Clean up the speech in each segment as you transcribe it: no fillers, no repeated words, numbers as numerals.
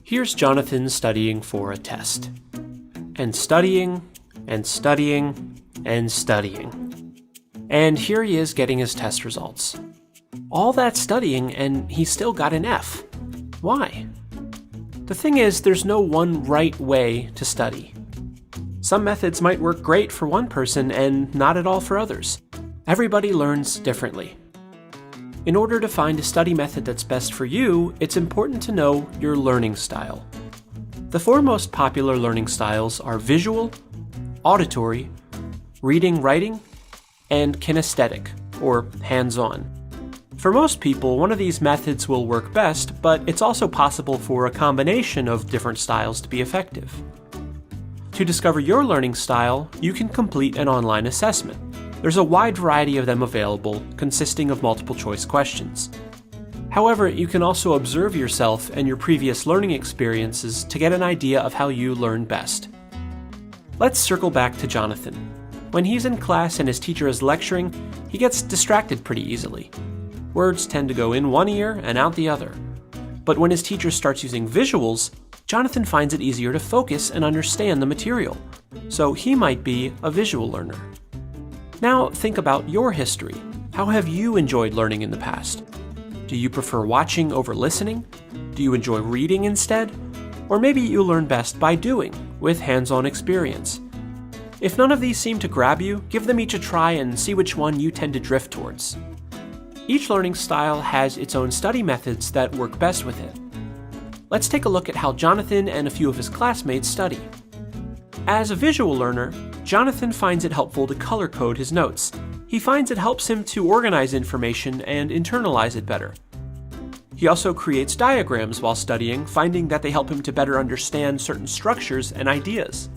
Here's Jonathan studying for a test. And studying, and studying, and studying. And here he is getting his test results. All that studying and he still got an F. Why? The thing is, there's no one right way to study. Some methods might work great for one person and not at all for others. Everybody learns differently. In order to find a study method that's best for you, it's important to know your learning style. The four most popular learning styles are visual, auditory, reading-writing, and kinesthetic, or hands-on. For most people, one of these methods will work best, but it's also possible for a combination of different styles to be effective. To discover your learning style, you can complete an online assessment. There's a wide variety of them available, consisting of multiple choice questions. However, you can also observe yourself and your previous learning experiences to get an idea of how you learn best. Let's circle back to Jonathan. When he's in class and his teacher is lecturing, he gets distracted pretty easily. Words tend to go in one ear and out the other. But when his teacher starts using visuals, Jonathan finds it easier to focus and understand the material. So he might be a visual learner. Now think about your history. How have you enjoyed learning in the past? Do you prefer watching over listening? Do you enjoy reading instead? Or maybe you learn best by doing, with hands-on experience. If none of these seem to grab you, give them each a try and see which one you tend to drift towards. Each learning style has its own study methods that work best with it. Let's take a look at how Jonathan and a few of his classmates study. As a visual learner, Jonathan finds it helpful to color code his notes. He finds it helps him to organize information and internalize it better. He also creates diagrams while studying, finding that they help him to better understand certain structures and ideas.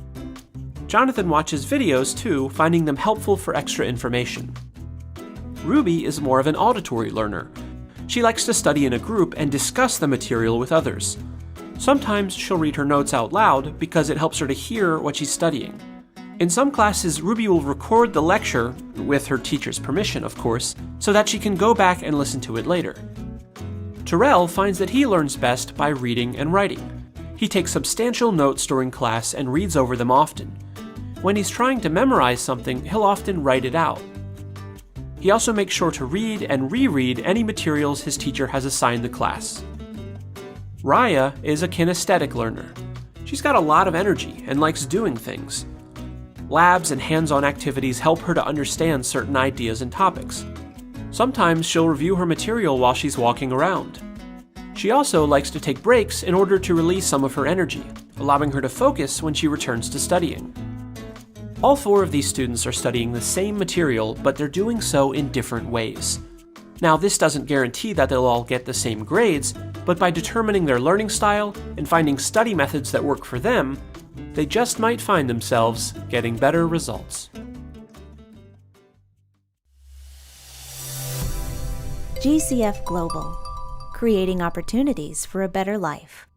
Jonathan watches videos too, finding them helpful for extra information. Ruby is more of an auditory learner. She likes to study in a group and discuss the material with others. Sometimes she'll read her notes out loud because it helps her to hear what she's studying. In some classes, Ruby will record the lecture, with her teacher's permission of course, so that she can go back and listen to it later. Terrell finds that he learns best by reading and writing. He takes substantial notes during class and reads over them often. When he's trying to memorize something, he'll often write it out. He also makes sure to read and reread any materials his teacher has assigned the class. Raya is a kinesthetic learner. She's got a lot of energy and likes doing things. Labs and hands-on activities help her to understand certain ideas and topics. Sometimes she'll review her material while she's walking around. She also likes to take breaks in order to release some of her energy, allowing her to focus when she returns to studying. All four of these students are studying the same material, but they're doing so in different ways. Now, this doesn't guarantee that they'll all get the same grades, but by determining their learning style and finding study methods that work for them, they just might find themselves getting better results. GCF Global, creating opportunities for a better life.